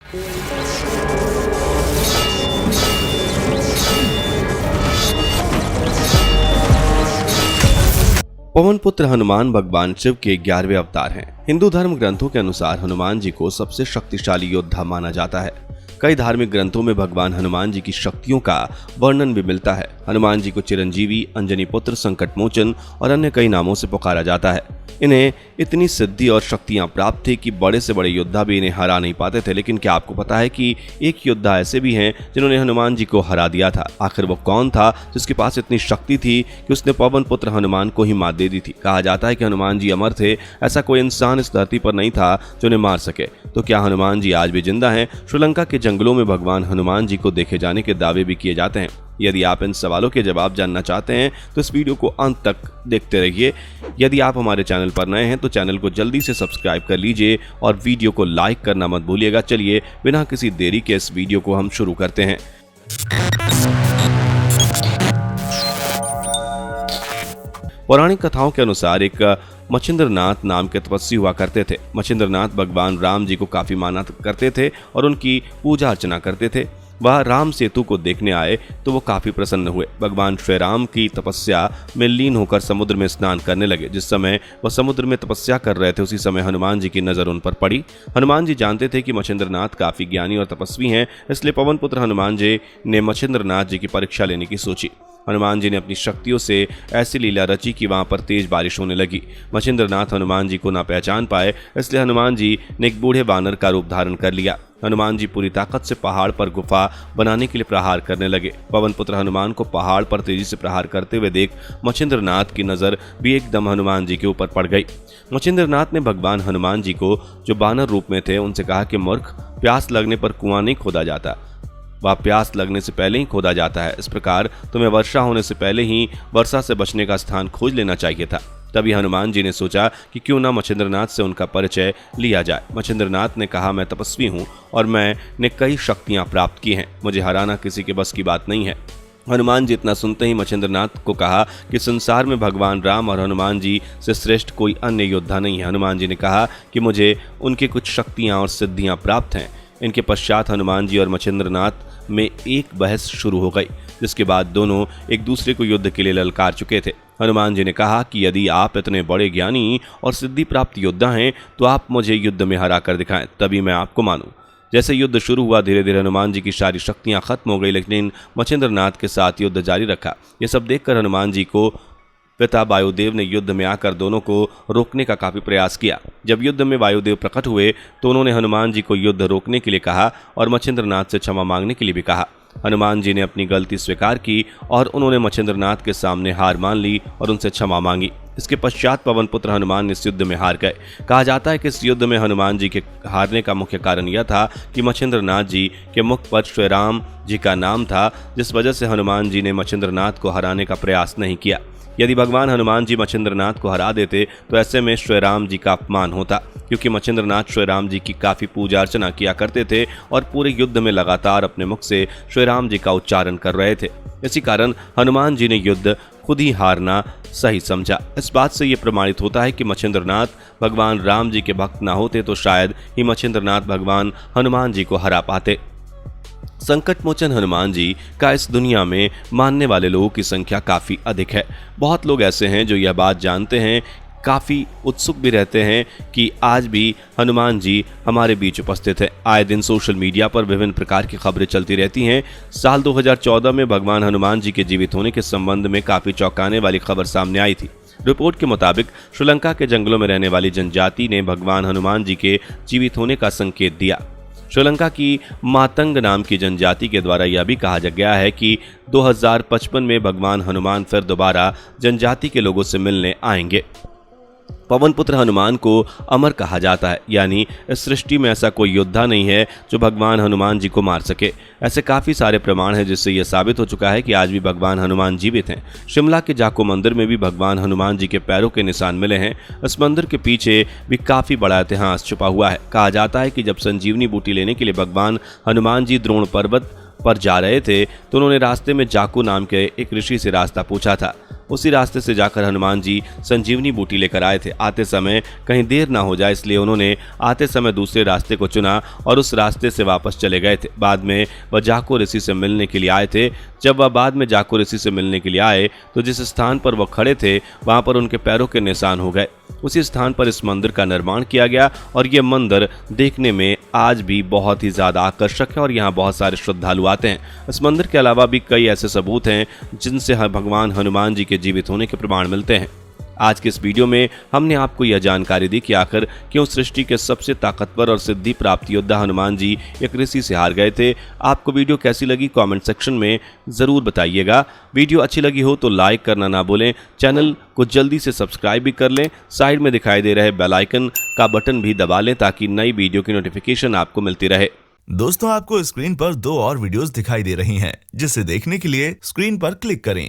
पवन पुत्र हनुमान भगवान शिव के 11वें अवतार हैं। हिंदू धर्म ग्रंथों के अनुसार हनुमान जी को सबसे शक्तिशाली योद्धा माना जाता है। कई धार्मिक ग्रंथों में भगवान हनुमान जी की शक्तियों का वर्णन भी मिलता है। हनुमान जी को चिरंजीवी, अंजनी पुत्र, संकट मोचन और अन्य कई नामों से पुकारा जाता है। इन्हें इतनी सिद्धि और शक्तियां प्राप्त थी कि बड़े से बड़े योद्धा भी इन्हें हरा नहीं पाते थे। लेकिन क्या आपको पता है कि एक योद्धा ऐसे भी हैं जिन्होंने हनुमान जी को हरा दिया था? आखिर वो कौन था जिसके पास इतनी शक्ति थी कि उसने पवन पुत्र हनुमान को ही मात दे दी थी? कहा जाता है कि हनुमान जी अमर थे, ऐसा कोई इंसान इस धरती पर नहीं था जो उन्हें मार सके। तो क्या हनुमान जी आज भी जिंदा हैं? श्रीलंका के जंगलों में भगवान हनुमान जी को देखे जाने के दावे भी किए जाते हैं। यदि आप इन सवालों के जवाब जानना चाहते हैं तो इस वीडियो को अंत तक देखते रहिए। यदि आप हमारे चैनल पर नए हैं तो चैनल को जल्दी से सब्सक्राइब कर लीजिए और वीडियो को लाइक करना मत भूलिएगा। चलिए बिना किसी देरी के इस वीडियो को हम शुरू करते हैं। पौराणिक कथाओं के अनुसार एक मच्छिंद्रनाथ नाम के तपस्वी हुआ करते थे। मच्छिंद्रनाथ भगवान राम जी को काफी माना करते थे और उनकी पूजा अर्चना करते थे। वह राम सेतु को देखने आए तो वो काफी प्रसन्न हुए। भगवान श्री राम की तपस्या में लीन होकर समुद्र में स्नान करने लगे। जिस समय वह समुद्र में तपस्या कर रहे थे उसी समय हनुमान जी की नजर उन पर पड़ी। हनुमान जी जानते थे कि मच्छिंद्रनाथ काफी ज्ञानी और तपस्वी हैं, इसलिए पवन पुत्र हनुमान जी ने मच्छिंद्रनाथ जी की परीक्षा लेने की सोची। हनुमान जी ने अपनी शक्तियों से ऐसी लीला रची कि वहां पर तेज बारिश होने लगी। मच्छिंद्रनाथ हनुमान जी को ना पहचान पाए, इसलिए हनुमान जी ने एक बूढ़े वानर का रूप धारण कर लिया। हनुमान जी पूरी ताकत से पहाड़ पर गुफा बनाने के लिए प्रहार करने लगे। पवन पुत्र हनुमान को पहाड़ पर तेजी से प्रहार करते हुए देख मच्छिंद्रनाथ की नजर भी एकदम हनुमान जी के ऊपर पड़ गई। मच्छिंद्रनाथ ने भगवान हनुमान जी को, जो बानर रूप में थे, उनसे कहा कि मूर्ख, प्यास लगने पर कुआं नहीं खोदा जाता, वह प्यास लगने से पहले ही खोदा जाता है। इस प्रकार तुम्हें वर्षा होने से पहले ही वर्षा से बचने का स्थान खोज लेना चाहिए था। तभी हनुमान जी ने सोचा कि क्यों ना मच्छिंद्रनाथ से उनका परिचय लिया जाए। मच्छिंद्रनाथ ने कहा, मैं तपस्वी हूँ और मैंने कई शक्तियाँ प्राप्त की हैं, मुझे हराना किसी के बस की बात नहीं है। हनुमान जी इतना सुनते ही मच्छिंद्रनाथ को कहा कि संसार में भगवान राम और हनुमान जी से श्रेष्ठ कोई अन्य योद्धा नहीं है। हनुमान जी ने कहा कि मुझे उनकी कुछ शक्तियाँ और सिद्धियाँ प्राप्त हैं। इनके पश्चात हनुमान जी और मच्छिंद्रनाथ में एक बहस शुरू हो गई, जिसके बाद दोनों एक दूसरे को युद्ध के लिए ललकार चुके थे। हनुमान जी ने कहा कि यदि आप इतने बड़े ज्ञानी और सिद्धि प्राप्त योद्धा हैं तो आप मुझे युद्ध में हरा कर दिखाएं, तभी मैं आपको मानूं। जैसे युद्ध शुरू हुआ धीरे धीरे हनुमान जी की सारी शक्तियां खत्म हो गई, लेकिन मच्छिंद्रनाथ के साथ युद्ध जारी रखा। ये सब देखकर हनुमान जी को पिता वायुदेव ने युद्ध में आकर दोनों को रोकने का काफी प्रयास किया। जब युद्ध में वायुदेव प्रकट हुए तो उन्होंने हनुमान जी को युद्ध रोकने के लिए कहा और मच्छिंद्रनाथ से क्षमा मांगने के लिए भी कहा। हनुमान जी ने अपनी गलती स्वीकार की और उन्होंने मच्छिंद्रनाथ के सामने हार मान ली और उनसे क्षमा मांगी। इसके पश्चात पवन पुत्र हनुमान इस युद्ध में हार गए। कहा जाता है कि इस युद्ध में हनुमान जी के हारने का मुख्य कारण यह था कि मच्छिंद्रनाथ जी के मुख पर श्री राम जी का नाम था, जिस वजह से हनुमान जी ने मच्छिंद्रनाथ को हराने का प्रयास नहीं किया। यदि भगवान हनुमान जी मच्छिंद्रनाथ को हरा देते तो ऐसे में श्री राम जी का अपमान होता, क्योंकि मच्छिंद्रनाथ श्री राम जी की काफ़ी पूजा अर्चना किया करते थे और पूरे युद्ध में लगातार अपने मुख से श्री राम जी का उच्चारण कर रहे थे। इसी कारण हनुमान जी ने युद्ध खुद ही हारना सही समझा। इस बात से ये प्रमाणित होता है कि मच्छिंद्रनाथ भगवान राम जी के भक्त ना होते तो शायद ही मच्छिंद्रनाथ भगवान हनुमान जी को हरा पाते। संकट मोचन हनुमान जी का इस दुनिया में मानने वाले लोगों की संख्या काफ़ी अधिक है। बहुत लोग ऐसे हैं जो यह बात जानते हैं, काफ़ी उत्सुक भी रहते हैं कि आज भी हनुमान जी हमारे बीच उपस्थित है। आए दिन सोशल मीडिया पर विभिन्न प्रकार की खबरें चलती रहती हैं। साल 2014 में भगवान हनुमान जी के जीवित होने के संबंध में काफ़ी चौंकाने वाली खबर सामने आई थी। रिपोर्ट के मुताबिक श्रीलंका के जंगलों में रहने वाली जनजाति ने भगवान हनुमान जी के जीवित होने का संकेत दिया। श्रीलंका की मातंग नाम की जनजाति के द्वारा यह भी कहा गया है कि 2055 में भगवान हनुमान फिर दोबारा जनजाति के लोगों से मिलने आएंगे। पवन पुत्र हनुमान को अमर कहा जाता है, यानी इस सृष्टि में ऐसा कोई योद्धा नहीं है जो भगवान हनुमान जी को मार सके। ऐसे काफ़ी सारे प्रमाण हैं जिससे यह साबित हो चुका है कि आज भी भगवान हनुमान जीवित हैं। शिमला के जाको मंदिर में भी भगवान हनुमान जी के पैरों के निशान मिले हैं। इस मंदिर के पीछे भी काफ़ी बड़ा इतिहास छुपा हुआ है। कहा जाता है कि जब संजीवनी बूटी लेने के लिए भगवान हनुमान जी द्रोण पर्वत पर जा रहे थे तो उन्होंने रास्ते में जाकू नाम के एक ऋषि से रास्ता पूछा था। उसी रास्ते से जाकर हनुमान जी संजीवनी बूटी लेकर आए थे। आते समय कहीं देर ना हो जाए इसलिए उन्होंने आते समय दूसरे रास्ते को चुना और उस रास्ते से वापस चले गए थे। बाद में वह जाको ऋषि से मिलने के लिए आए थे। जब वह बाद में जाको ऋषि से मिलने के लिए आए तो जिस स्थान पर वह खड़े थे वहां पर उनके पैरों के निशान हो गए। उसी स्थान पर इस मंदिर का निर्माण किया गया और यह मंदिर देखने में आज भी बहुत ही ज्यादा आकर्षक है और यहाँ बहुत सारे श्रद्धालु आते हैं। इस मंदिर के अलावा भी कई ऐसे सबूत हैं जिनसे भगवान हनुमान जी के जीवित होने के प्रमाण मिलते हैं। आज के इस वीडियो में हमने आपको यह जानकारी दी कि आखिर क्यों सृष्टि के सबसे ताकतवर और सिद्धि प्राप्त योद्धा हनुमान जी एक ऋषि से हार गए थे। आपको वीडियो कैसी लगी कमेंट सेक्शन में ज़रूर बताइएगा। वीडियो अच्छी लगी हो तो लाइक करना ना भूलें, चैनल को जल्दी से सब्सक्राइब भी कर लें, साइड में दिखाई दे रहे बेल आइकन का बटन भी दबा लें ताकि नई वीडियो की नोटिफिकेशन आपको मिलती रहे। दोस्तों, आपको स्क्रीन पर 2 और वीडियोस दिखाई दे रही हैं, जिसे देखने के लिए स्क्रीन पर क्लिक करें।